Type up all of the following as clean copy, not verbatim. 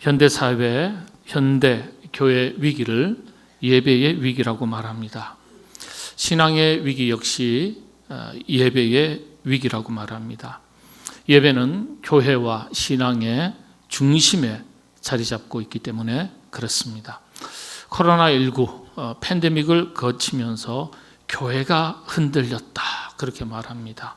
현대 사회, 현대 교회 위기를 예배의 위기라고 말합니다. 신앙의 위기 역시 예배의 위기라고 말합니다. 예배는 교회와 신앙의 중심에 자리 잡고 있기 때문에 그렇습니다. 코로나19 팬데믹을 거치면서 교회가 흔들렸다, 그렇게 말합니다.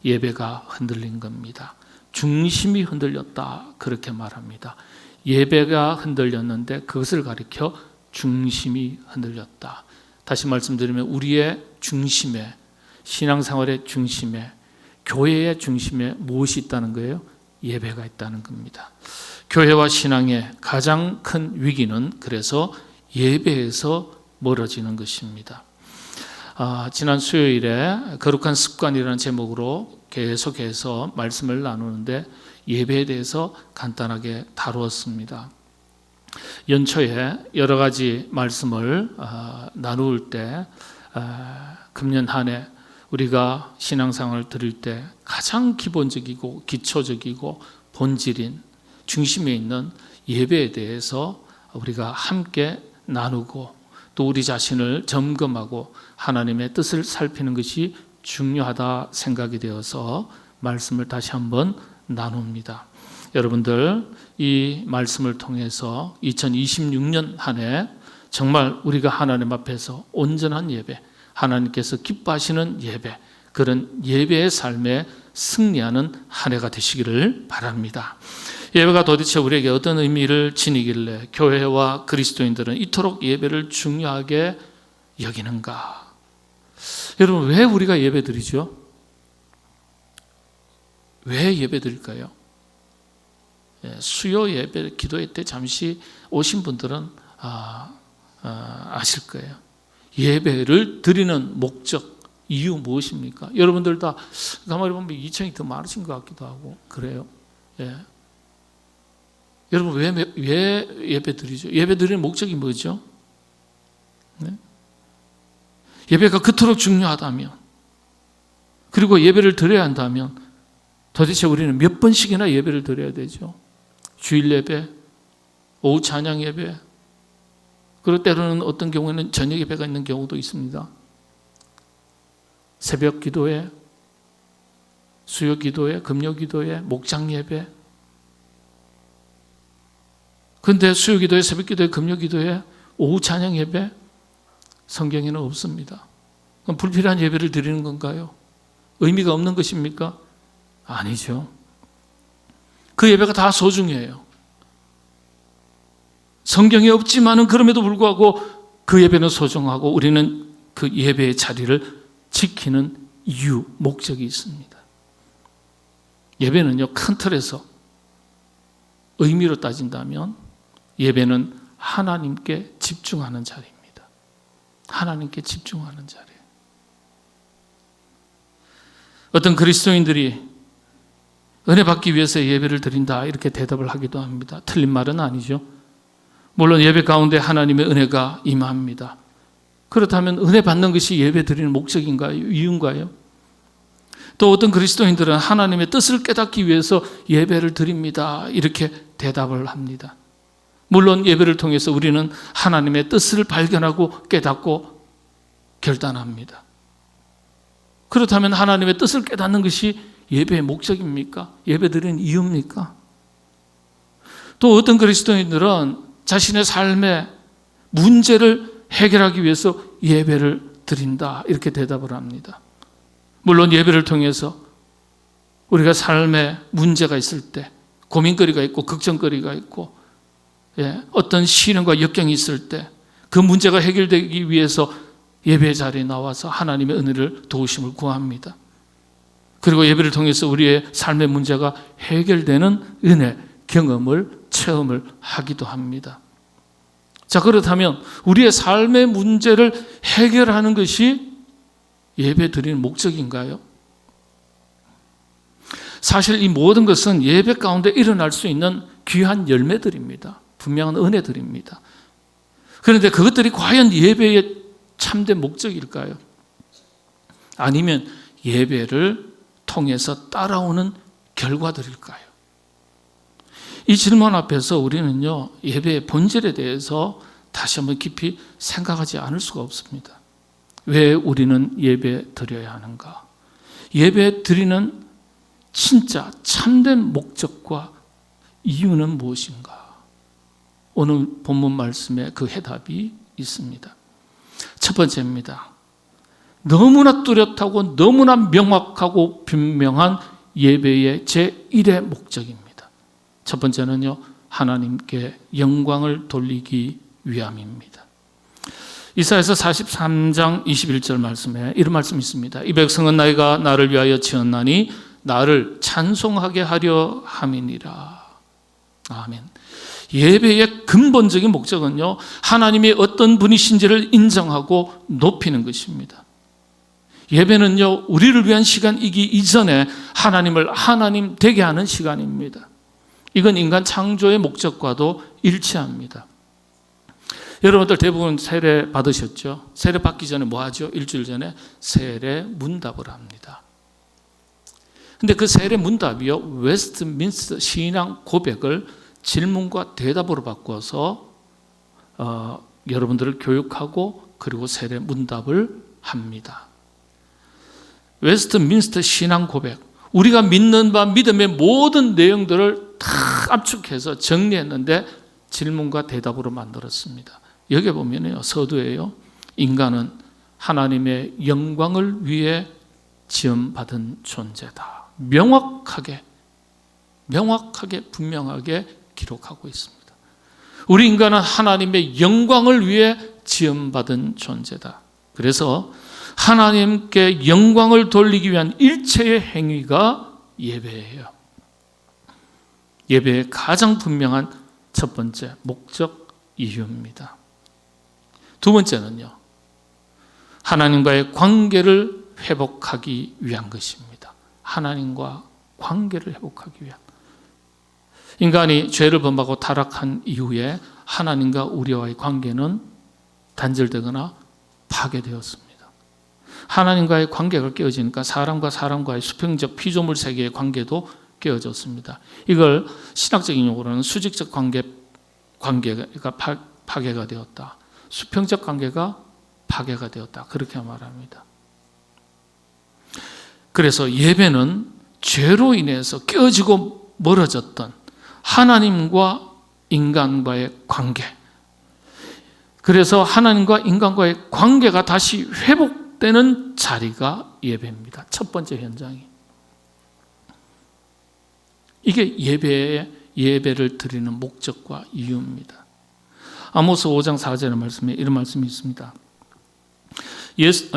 예배가 흔들린 겁니다. 중심이 흔들렸다, 그렇게 말합니다. 예배가 흔들렸는데 그것을 가리켜 중심이 흔들렸다. 다시 말씀드리면 우리의 중심에, 신앙생활의 중심에, 교회의 중심에 무엇이 있다는 거예요? 예배가 있다는 겁니다. 교회와 신앙의 가장 큰 위기는 그래서 예배에서 멀어지는 것입니다. 지난 수요일에 거룩한 습관이라는 제목으로 계속해서 말씀을 나누는데 예배에 대해서 간단하게 다루었습니다. 연초에 여러 가지 말씀을 나눌 때 금년 한 해 우리가 신앙생활을 드릴 때 가장 기본적이고 기초적이고 본질인 중심에 있는 예배에 대해서 우리가 함께 나누고 또 우리 자신을 점검하고 하나님의 뜻을 살피는 것이 중요하다 생각이 되어서 말씀을 다시 한번 나눕니다. 여러분들 이 말씀을 통해서 2026년 한 해 정말 우리가 하나님 앞에서 온전한 예배, 하나님께서 기뻐하시는 예배, 그런 예배의 삶에 승리하는 한 해가 되시기를 바랍니다. 예배가 도대체 우리에게 어떤 의미를 지니길래 교회와 그리스도인들은 이토록 예배를 중요하게 여기는가? 여러분, 왜 우리가 예배 드리죠? 왜 예배 드릴까요? 수요 예배 기도회 때 잠시 오신 분들은 아실 거예요. 예배를 드리는 목적, 이유 무엇입니까? 여러분들 다 가만히 보면 이청이 더 많으신 것 같기도 하고 그래요. 예. 여러분 왜 예배 드리죠? 예배 드리는 목적이 뭐죠? 네? 예배가 그토록 중요하다면, 그리고 예배를 드려야 한다면 도대체 우리는 몇 번씩이나 예배를 드려야 되죠? 주일 예배, 오후 찬양 예배, 그리고 때로는 어떤 경우에는 저녁 예배가 있는 경우도 있습니다. 새벽 기도회, 수요 기도회, 금요 기도회, 목장 예배. 그런데 수요 기도회, 새벽 기도회, 금요 기도회, 오후 찬양 예배 성경에는 없습니다. 그럼 불필요한 예배를 드리는 건가요? 의미가 없는 것입니까? 아니죠. 그 예배가 다 소중해요. 성경에 없지만은 그럼에도 불구하고 그 예배는 소중하고 우리는 그 예배의 자리를 지키는 이유, 목적이 있습니다. 예배는요, 큰 틀에서 의미로 따진다면 예배는 하나님께 집중하는 자리입니다. 하나님께 집중하는 자리. 어떤 그리스도인들이 은혜 받기 위해서 예배를 드린다 이렇게 대답을 하기도 합니다. 틀린 말은 아니죠. 물론 예배 가운데 하나님의 은혜가 임합니다. 그렇다면 은혜 받는 것이 예배 드리는 목적인가요? 이유인가요? 또 어떤 그리스도인들은 하나님의 뜻을 깨닫기 위해서 예배를 드립니다 이렇게 대답을 합니다. 물론 예배를 통해서 우리는 하나님의 뜻을 발견하고 깨닫고 결단합니다. 그렇다면 하나님의 뜻을 깨닫는 것이 예배의 목적입니까? 예배 드리는 이유입니까? 또 어떤 그리스도인들은 자신의 삶의 문제를 해결하기 위해서 예배를 드린다 이렇게 대답을 합니다. 물론 예배를 통해서 우리가 삶에 문제가 있을 때, 고민거리가 있고 걱정거리가 있고 어떤 시련과 역경이 있을 때 그 문제가 해결되기 위해서 예배 자리에 나와서 하나님의 은혜를 도우심을 구합니다. 그리고 예배를 통해서 우리의 삶의 문제가 해결되는 은혜, 경험을, 체험을 하기도 합니다. 자, 그렇다면 우리의 삶의 문제를 해결하는 것이 예배 드리는 목적인가요? 사실 이 모든 것은 예배 가운데 일어날 수 있는 귀한 열매들입니다. 분명한 은혜들입니다. 그런데 그것들이 과연 예배의 참된 목적일까요? 아니면 예배를 통해서 따라오는 결과들일까요? 이 질문 앞에서 우리는요, 예배의 본질에 대해서 다시 한번 깊이 생각하지 않을 수가 없습니다. 왜 우리는 예배 드려야 하는가? 예배 드리는 진짜 참된 목적과 이유는 무엇인가? 오늘 본문 말씀에 그 해답이 있습니다. 첫 번째입니다. 너무나 뚜렷하고 너무나 명확하고 분명한 예배의 제1의 목적입니다. 첫 번째는요, 하나님께 영광을 돌리기 위함입니다. 이사야서 43장 21절 말씀에 이런 말씀이 있습니다. 이 백성은 너희가 나를 위하여 지었나니 나를 찬송하게 하려 함이니라. 아멘. 예배의 근본적인 목적은요, 하나님이 어떤 분이신지를 인정하고 높이는 것입니다. 예배는요, 우리를 위한 시간이기 이전에 하나님을 하나님 되게 하는 시간입니다. 이건 인간 창조의 목적과도 일치합니다. 여러분들 대부분 세례 받으셨죠? 세례 받기 전에 뭐 하죠? 일주일 전에 세례 문답을 합니다. 근데 그 세례 문답이요, 웨스트민스터 신앙 고백을 질문과 대답으로 바꿔서 여러분들을 교육하고 그리고 세례 문답을 합니다. 웨스트민스터 신앙 고백, 우리가 믿는 바 믿음의 모든 내용들을 다 압축해서 정리했는데 질문과 대답으로 만들었습니다. 여기 보면요, 서두에요, 인간은 하나님의 영광을 위해 지음받은 존재다. 명확하게 분명하게 기록하고 있습니다. 우리 인간은 하나님의 영광을 위해 지음받은 존재다. 그래서 하나님께 영광을 돌리기 위한 일체의 행위가 예배예요. 예배의 가장 분명한 첫 번째 목적 이유입니다. 두 번째는요, 하나님과의 관계를 회복하기 위한 것입니다. 하나님과 관계를 회복하기 위한. 인간이 죄를 범하고 타락한 이후에 하나님과 우리와의 관계는 단절되거나 파괴되었습니다. 하나님과의 관계가 깨어지니까 사람과 사람과의 수평적 피조물 세계의 관계도 깨어졌습니다. 이걸 신학적인 용어로는 수직적 관계가 파괴가 되었다. 수평적 관계가 파괴가 되었다. 그렇게 말합니다. 그래서 예배는 죄로 인해서 깨어지고 멀어졌던 하나님과 인간과의 관계, 그래서 하나님과 인간과의 관계가 다시 회복되는 자리가 예배입니다. 첫 번째 현장이. 이게 예배를 드리는 목적과 이유입니다. 아모스 5장 4절의 말씀에 이런 말씀이 있습니다.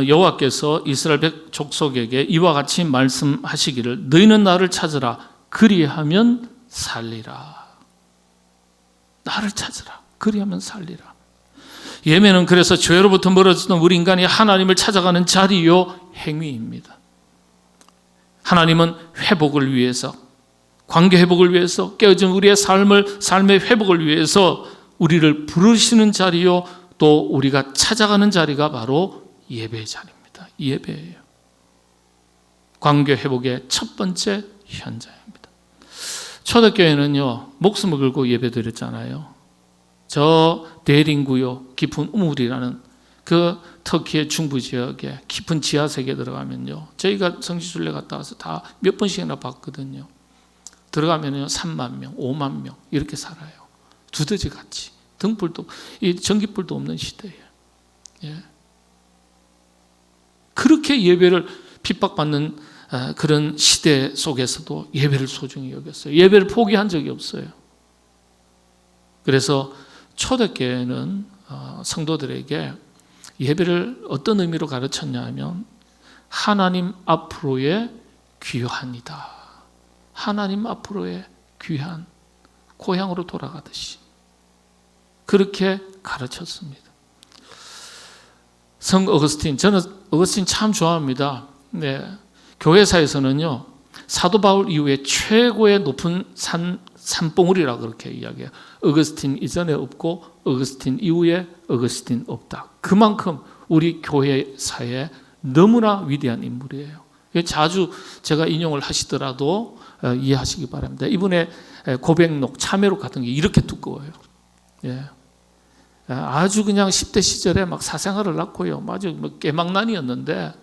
여호와께서 이스라엘 족속에게 이와 같이 말씀하시기를 너희는 나를 찾으라 그리하면 살리라. 나를 찾으라 그리하면 살리라. 예배는 그래서 죄로부터 멀어졌던 우리 인간이 하나님을 찾아가는 자리요 행위입니다. 하나님은 회복을 위해서, 관계 회복을 위해서, 깨어진 우리의 삶의 회복을 위해서 우리를 부르시는 자리요, 또 우리가 찾아가는 자리가 바로 예배의 자리입니다. 예배예요. 관계 회복의 첫 번째 현장입니다. 초대교회는요, 목숨을 걸고 예배 드렸잖아요. 저 대림구요 깊은 우물이라는 그 터키의 중부 지역에 깊은 지하 세계에 들어가면요, 저희가 성지순례 갔다 와서 다 몇 번씩이나 봤거든요. 들어가면요 3만 명, 5만 명 이렇게 살아요. 두더지 같이. 등불도, 이 전기불도 없는 시대예요. 예. 그렇게 예배를 핍박받는 그런 시대 속에서도 예배를 소중히 여겼어요. 예배를 포기한 적이 없어요. 그래서 초대교회는 성도들에게 예배를 어떤 의미로 가르쳤냐 하면 하나님 앞으로의 귀환이다. 하나님 앞으로의 귀환, 고향으로 돌아가듯이 그렇게 가르쳤습니다. 성 어거스틴, 저는 어거스틴 참 좋아합니다. 네, 교회사에서는요, 사도 바울 이후에 최고의 높은 산봉우리라고 그렇게 이야기해요. 어거스틴 이전에 없고 어거스틴 이후에 어거스틴 없다. 그만큼 우리 교회사에 너무나 위대한 인물이에요. 자주 제가 인용을 하시더라도 이해하시기 바랍니다. 이분의 고백록, 참회록 같은 게 이렇게 두꺼워요. 예. 아주 그냥 10대 시절에 막 사생활을 낳고요. 아주 뭐 깨망난이었는데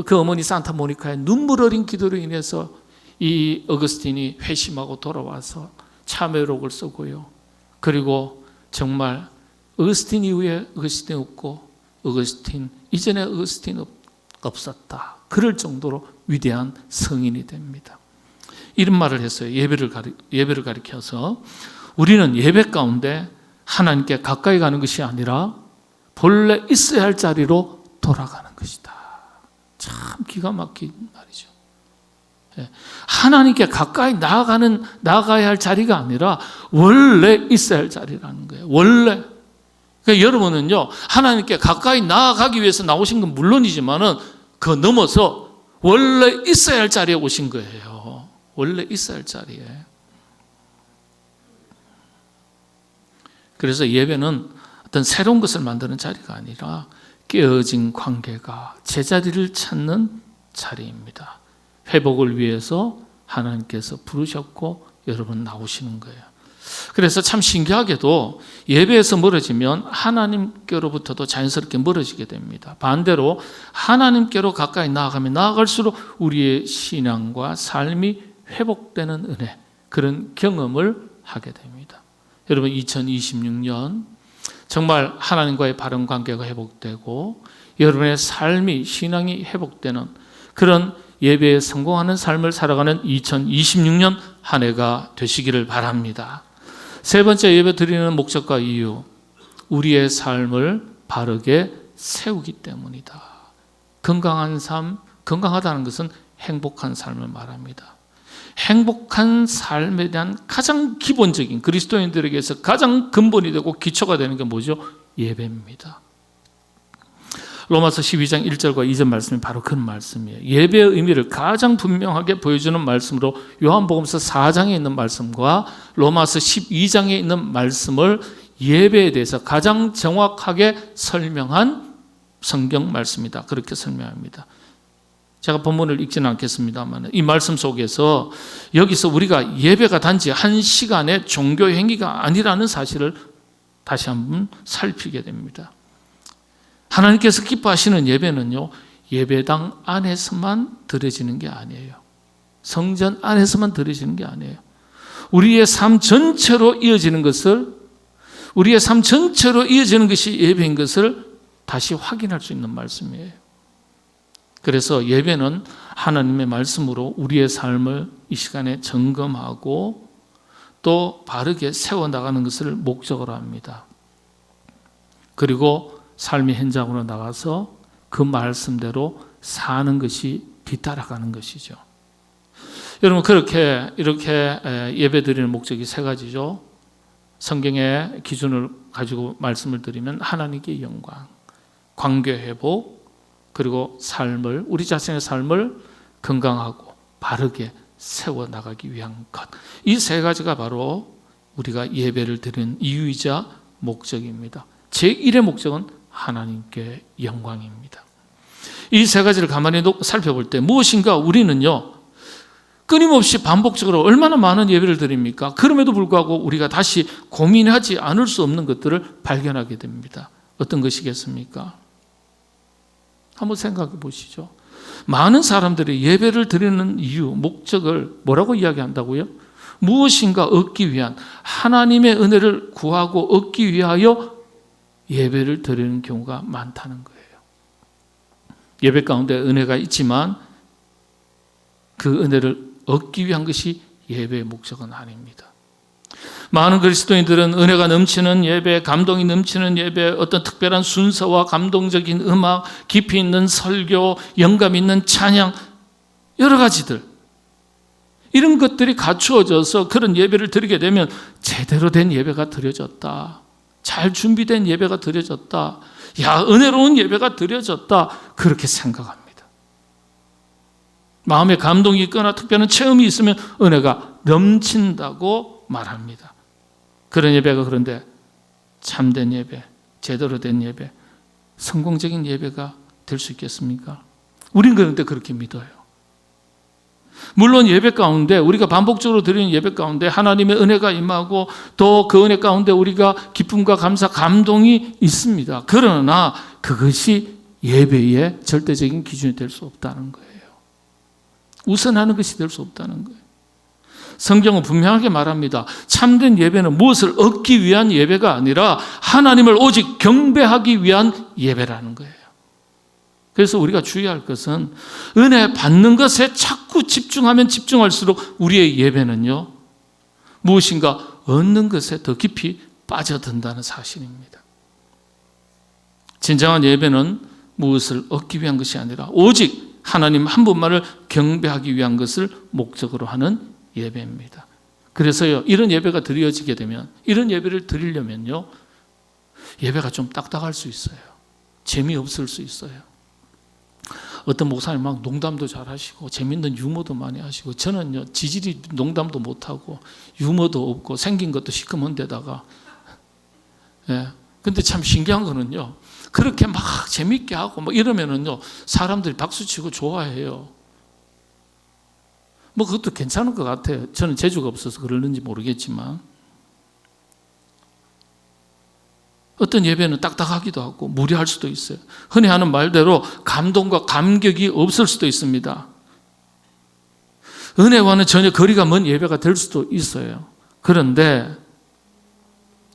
그 어머니 산타모니카의 눈물 어린 기도로 인해서 이 어거스틴이 회심하고 돌아와서 참회록을 쓰고요. 그리고 정말 어거스틴 이후에 어거스틴 없고 어거스틴 이전에 어거스틴 없었다. 그럴 정도로 위대한 성인이 됩니다. 이런 말을 했어요. 예배를 가리켜서 우리는 예배 가운데 하나님께 가까이 가는 것이 아니라 본래 있어야 할 자리로 돌아가는 것이다. 참 기가 막힌 말이죠. 하나님께 가까이 나아가야 할 자리가 아니라 원래 있어야 할 자리라는 거예요. 원래. 그러니까 여러분은요, 하나님께 가까이 나아가기 위해서 나오신 건 물론이지만은 그 넘어서 원래 있어야 할 자리에 오신 거예요. 원래 있어야 할 자리에. 그래서 예배는 어떤 새로운 것을 만드는 자리가 아니라 깨어진 관계가 제자리를 찾는 자리입니다. 회복을 위해서 하나님께서 부르셨고 여러분 나오시는 거예요. 그래서 참 신기하게도 예배에서 멀어지면 하나님께로부터도 자연스럽게 멀어지게 됩니다. 반대로 하나님께로 가까이 나아가면 나아갈수록 우리의 신앙과 삶이 회복되는 은혜, 그런 경험을 하게 됩니다. 여러분 2026년 정말 하나님과의 바른 관계가 회복되고 여러분의 삶이 신앙이 회복되는 그런 예배에 성공하는 삶을 살아가는 2026년 한 해가 되시기를 바랍니다. 세 번째, 예배 드리는 목적과 이유, 우리의 삶을 바르게 세우기 때문이다. 건강한 삶, 건강하다는 것은 행복한 삶을 말합니다. 행복한 삶에 대한 가장 기본적인, 그리스도인들에게서 가장 근본이 되고 기초가 되는 게 뭐죠? 예배입니다. 로마서 12장 1절과 2절 말씀이 바로 그런 말씀이에요. 예배의 의미를 가장 분명하게 보여주는 말씀으로 요한복음서 4장에 있는 말씀과 로마서 12장에 있는 말씀을 예배에 대해서 가장 정확하게 설명한 성경 말씀이다. 그렇게 설명합니다. 제가 본문을 읽지는 않겠습니다만 이 말씀 속에서 여기서 우리가 예배가 단지 한 시간의 종교 행위가 아니라는 사실을 다시 한번 살피게 됩니다. 하나님께서 기뻐하시는 예배는요, 예배당 안에서만 드려지는 게 아니에요. 성전 안에서만 드려지는 게 아니에요. 우리의 삶 전체로 이어지는 것이 예배인 것을 다시 확인할 수 있는 말씀이에요. 그래서 예배는 하나님의 말씀으로 우리의 삶을 이 시간에 점검하고 또 바르게 세워나가는 것을 목적으로 합니다. 그리고 삶의 현장으로 나가서 그 말씀대로 사는 것이 뒤따라가는 것이죠. 여러분 이렇게 예배 드리는 목적이 세 가지죠. 성경의 기준을 가지고 말씀을 드리면 하나님께 영광, 관계 회복, 그리고 우리 자신의 삶을 건강하고 바르게 세워나가기 위한 것. 이 세 가지가 바로 우리가 예배를 드리는 이유이자 목적입니다. 제1의 목적은 하나님께 영광입니다. 이 세 가지를 가만히 살펴볼 때 무엇인가 우리는요, 끊임없이 반복적으로 얼마나 많은 예배를 드립니까? 그럼에도 불구하고 우리가 다시 고민하지 않을 수 없는 것들을 발견하게 됩니다. 어떤 것이겠습니까? 한번 생각해 보시죠. 많은 사람들이 예배를 드리는 이유, 목적을 뭐라고 이야기한다고요? 무엇인가 얻기 위한, 하나님의 은혜를 구하고 얻기 위하여 예배를 드리는 경우가 많다는 거예요. 예배 가운데 은혜가 있지만 그 은혜를 얻기 위한 것이 예배의 목적은 아닙니다. 많은 그리스도인들은 은혜가 넘치는 예배, 감동이 넘치는 예배, 어떤 특별한 순서와 감동적인 음악, 깊이 있는 설교, 영감 있는 찬양, 여러 가지들, 이런 것들이 갖추어져서 그런 예배를 드리게 되면 제대로 된 예배가 드려졌다, 잘 준비된 예배가 드려졌다, 야, 은혜로운 예배가 드려졌다, 그렇게 생각합니다. 마음에 감동이 있거나 특별한 체험이 있으면 은혜가 넘친다고 말합니다. 그런 예배가 그런데 참된 예배, 제대로 된 예배, 성공적인 예배가 될 수 있겠습니까? 우린 그런데 그렇게 믿어요. 물론 예배 가운데 우리가 반복적으로 드리는 예배 가운데 하나님의 은혜가 임하고 또 그 은혜 가운데 우리가 기쁨과 감사, 감동이 있습니다. 그러나 그것이 예배의 절대적인 기준이 될 수 없다는 거예요. 우선하는 것이 될 수 없다는 거예요. 성경은 분명하게 말합니다. 참된 예배는 무엇을 얻기 위한 예배가 아니라 하나님을 오직 경배하기 위한 예배라는 거예요. 그래서 우리가 주의할 것은 은혜 받는 것에 자꾸 집중하면 집중할수록 우리의 예배는요, 무엇인가 얻는 것에 더 깊이 빠져든다는 사실입니다. 진정한 예배는 무엇을 얻기 위한 것이 아니라 오직 하나님 한 분만을 경배하기 위한 것을 목적으로 하는 예배입니다. 그래서요, 이런 예배가 드려지게 되면, 이런 예배를 드리려면요, 예배가 좀 딱딱할 수 있어요. 재미없을 수 있어요. 어떤 목사님 막 농담도 잘 하시고 재밌는 유머도 많이 하시고, 저는요 지질이 농담도 못하고 유머도 없고 생긴 것도 시커먼데다가, 예. 근데 참 신기한 거는요, 그렇게 막 재밌게 하고 막 이러면은요 사람들이 박수치고 좋아해요. 뭐 그것도 괜찮은 것 같아요. 저는 재주가 없어서 그러는지 모르겠지만, 어떤 예배는 딱딱하기도 하고 무리할 수도 있어요. 흔히 하는 말대로 감동과 감격이 없을 수도 있습니다. 은혜와는 전혀 거리가 먼 예배가 될 수도 있어요. 그런데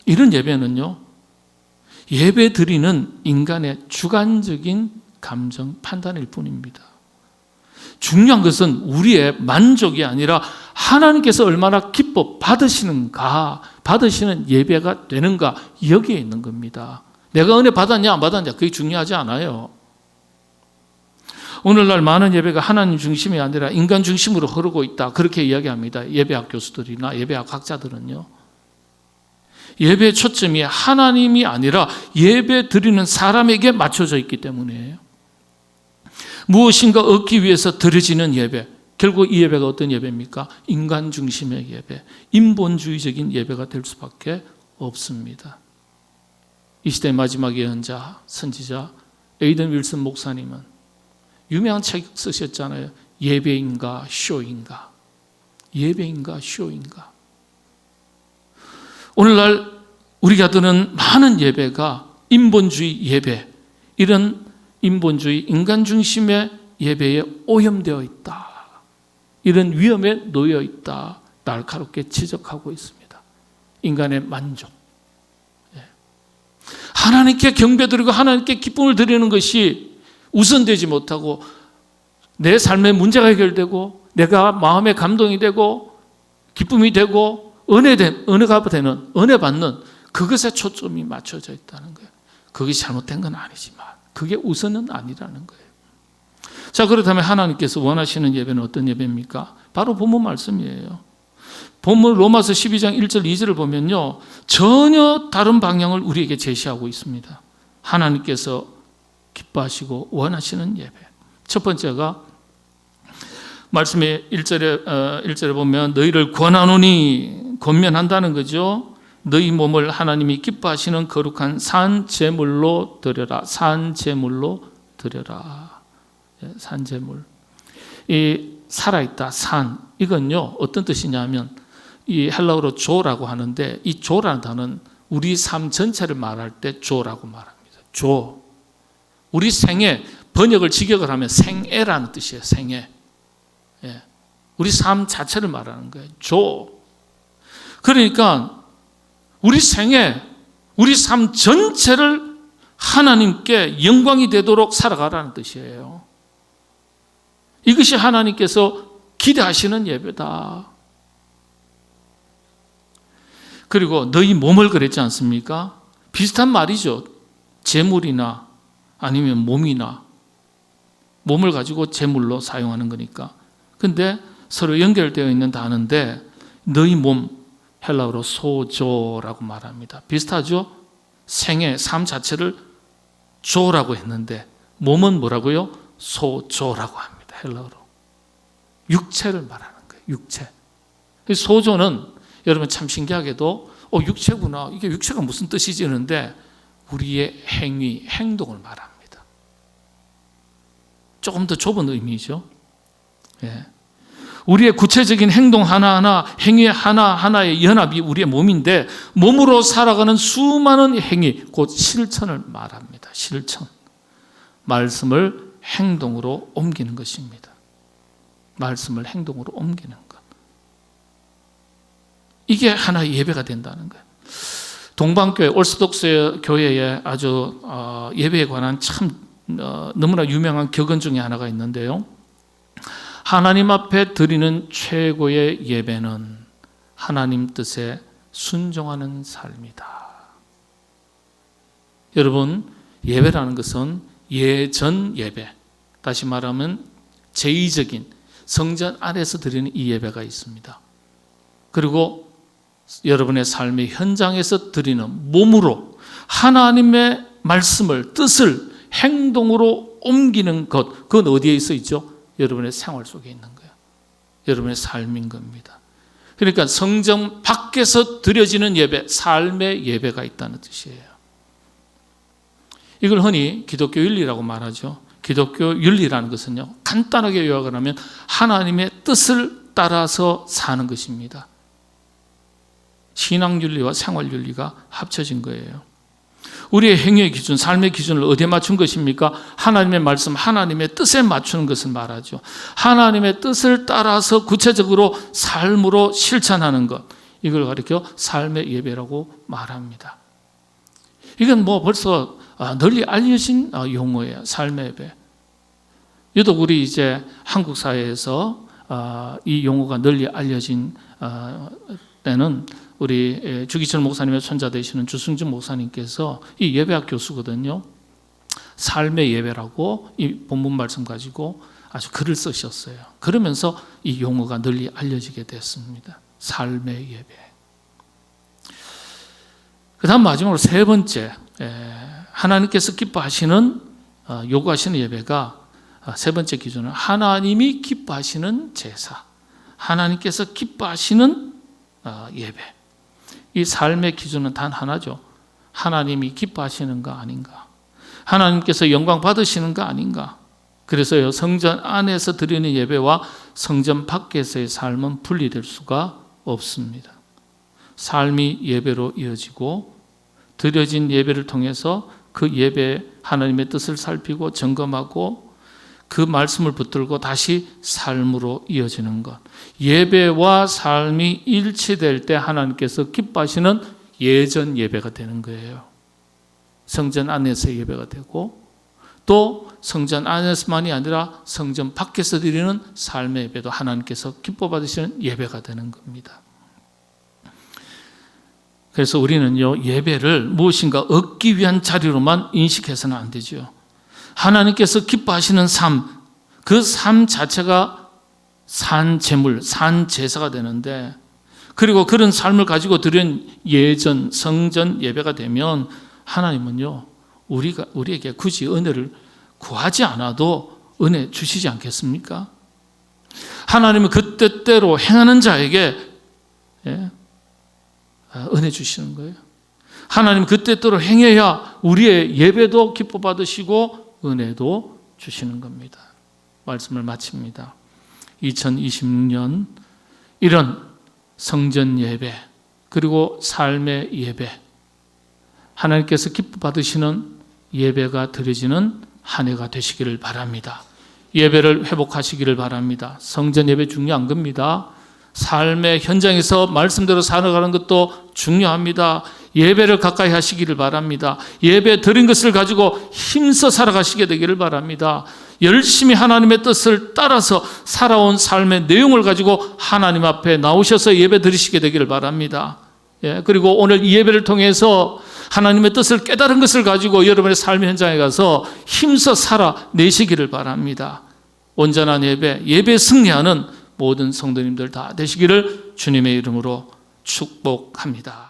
이런 예배는요, 예배 드리는 인간의 주관적인 감정 판단일 뿐입니다. 중요한 것은 우리의 만족이 아니라 하나님께서 얼마나 기뻐 받으시는가, 받으시는 예배가 되는가, 여기에 있는 겁니다. 내가 은혜 받았냐 안 받았냐 그게 중요하지 않아요. 오늘날 많은 예배가 하나님 중심이 아니라 인간 중심으로 흐르고 있다, 그렇게 이야기합니다. 예배학 교수들이나 예배학 학자들은요, 예배의 초점이 하나님이 아니라 예배 드리는 사람에게 맞춰져 있기 때문이에요. 무엇인가 얻기 위해서 드려지는 예배, 결국 이 예배가 어떤 예배입니까? 인간 중심의 예배, 인본주의적인 예배가 될 수밖에 없습니다. 이 시대의 마지막 예언자, 선지자 에이든 윌슨 목사님은 유명한 책 쓰셨잖아요. 예배인가 쇼인가. 예배인가 쇼인가. 오늘날 우리가 드는 많은 예배가 인본주의 예배, 이런 인본주의 인간 중심의 예배에 오염되어 있다, 이런 위험에 놓여 있다, 날카롭게 지적하고 있습니다. 인간의 만족, 하나님께 경배드리고 하나님께 기쁨을 드리는 것이 우선되지 못하고 내 삶의 문제가 해결되고 내가 마음의 감동이 되고 기쁨이 되고 은혜가 되는, 은혜 받는 그것에 초점이 맞춰져 있다는 거예요. 그것이 잘못된 건 아니지만 그게 우선은 아니라는 거예요. 자, 그렇다면 하나님께서 원하시는 예배는 어떤 예배입니까? 바로 본문 말씀이에요. 본문 로마서 12장 1절 2절을 보면요, 전혀 다른 방향을 우리에게 제시하고 있습니다. 하나님께서 기뻐하시고 원하시는 예배. 첫 번째가 말씀의 1절에 보면 너희를 권하노니, 권면한다는 거죠. 너희 몸을 하나님이 기뻐하시는 거룩한 산 제물로 드려라. 산 제물로 드려라. 산 제물. 이 살아있다 산, 이건요 어떤 뜻이냐면 이 헬라어로 조라고 하는데, 이 조라는 단어는 우리 삶 전체를 말할 때 조라고 말합니다. 조. 우리 생애 번역을 직역을 하면 생애라는 뜻이에요. 생애. 예. 우리 삶 자체를 말하는 거예요. 조. 그러니까 우리 생애, 우리 삶 전체를 하나님께 영광이 되도록 살아가라는 뜻이에요. 이것이 하나님께서 기대하시는 예배다. 그리고 너희 몸을 그랬지 않습니까? 비슷한 말이죠. 재물이나 아니면 몸이나, 몸을 가지고 재물로 사용하는 거니까. 근데 서로 연결되어 있는 단어인데 너희 몸, 헬라어로 소조라고 말합니다. 비슷하죠? 생애, 삶 자체를 조라고 했는데 몸은 뭐라고요? 소조라고 합니다. 헬라어로. 육체를 말하는 거예요. 육체. 소조는 여러분 참 신기하게도 육체구나, 이게 육체가 무슨 뜻이지 하는데 우리의 행위, 행동을 말합니다. 조금 더 좁은 의미죠. 예. 우리의 구체적인 행동 하나하나, 행위 하나하나의 연합이 우리의 몸인데 몸으로 살아가는 수많은 행위, 곧 실천을 말합니다. 실천. 말씀을 행동으로 옮기는 것입니다. 말씀을 행동으로 옮기는 것. 이게 하나의 예배가 된다는 거예요. 동방교회, 오르스독스 교회에 아주 예배에 관한 참 너무나 유명한 격언 중에 하나가 있는데요. 하나님 앞에 드리는 최고의 예배는 하나님 뜻에 순종하는 삶이다. 여러분, 예배라는 것은 예전 예배, 다시 말하면 제의적인 성전 안에서 드리는 이 예배가 있습니다. 그리고 여러분의 삶의 현장에서 드리는 몸으로 하나님의 말씀을, 뜻을 행동으로 옮기는 것, 그건 어디에 있어 있죠? 여러분의 생활 속에 있는 거예요. 여러분의 삶인 겁니다. 그러니까 성전 밖에서 드려지는 예배, 삶의 예배가 있다는 뜻이에요. 이걸 흔히 기독교 윤리라고 말하죠. 기독교 윤리라는 것은요, 간단하게 요약을 하면 하나님의 뜻을 따라서 사는 것입니다. 신앙윤리와 생활윤리가 합쳐진 거예요. 우리의 행위의 기준, 삶의 기준을 어디에 맞춘 것입니까? 하나님의 말씀, 하나님의 뜻에 맞추는 것을 말하죠. 하나님의 뜻을 따라서 구체적으로 삶으로 실천하는 것, 이걸 가리켜 삶의 예배라고 말합니다. 이건 뭐 벌써 널리 알려진 용어예요. 삶의 예배. 유독 우리 이제 한국 사회에서 이 용어가 널리 알려진 때는 우리 주기철 목사님의 손자 되시는 주승준 목사님께서 이 예배학 교수거든요. 삶의 예배라고 이 본문 말씀 가지고 아주 글을 쓰셨어요. 그러면서 이 용어가 널리 알려지게 됐습니다. 삶의 예배. 그 다음 마지막으로 세 번째, 하나님께서 기뻐하시는, 요구하시는 예배가 세 번째 기준은 하나님이 기뻐하시는 제사, 하나님께서 기뻐하시는 예배. 이 삶의 기준은 단 하나죠. 하나님이 기뻐하시는가 아닌가, 하나님께서 영광 받으시는가 아닌가. 그래서요, 성전 안에서 드리는 예배와 성전 밖에서의 삶은 분리될 수가 없습니다. 삶이 예배로 이어지고 드려진 예배를 통해서 그 예배 하나님의 뜻을 살피고 점검하고 그 말씀을 붙들고 다시 삶으로 이어지는 것. 예배와 삶이 일치될 때 하나님께서 기뻐하시는 예전 예배가 되는 거예요. 성전 안에서의 예배가 되고 또 성전 안에서만이 아니라 성전 밖에서 드리는 삶의 예배도 하나님께서 기뻐 받으시는 예배가 되는 겁니다. 그래서 우리는요, 예배를 무엇인가 얻기 위한 자리로만 인식해서는 안 되죠. 하나님께서 기뻐하시는 삶, 그 삶 자체가 산 제물, 산 제사가 되는데, 그리고 그런 삶을 가지고 드린 예전 성전 예배가 되면 하나님은요, 우리에게 굳이 은혜를 구하지 않아도 은혜 주시지 않겠습니까? 하나님은 그 뜻대로 행하는 자에게 은혜 주시는 거예요. 하나님 그 뜻대로 행해야 우리의 예배도 기뻐 받으시고 은혜도 주시는 겁니다. 말씀을 마칩니다. 2026년 이런 성전 예배 그리고 삶의 예배, 하나님께서 기뻐 받으시는 예배가 드려지는 한 해가 되시기를 바랍니다. 예배를 회복하시기를 바랍니다. 성전 예배 중요한 겁니다. 삶의 현장에서 말씀대로 살아가는 것도 중요합니다. 예배를 가까이 하시기를 바랍니다. 예배 드린 것을 가지고 힘써 살아가시게 되기를 바랍니다. 열심히 하나님의 뜻을 따라서 살아온 삶의 내용을 가지고 하나님 앞에 나오셔서 예배 드리시게 되기를 바랍니다. 그리고 오늘 이 예배를 통해서 하나님의 뜻을 깨달은 것을 가지고 여러분의 삶의 현장에 가서 힘써 살아내시기를 바랍니다. 온전한 예배 승리하는 모든 성도님들 다 되시기를 주님의 이름으로 축복합니다.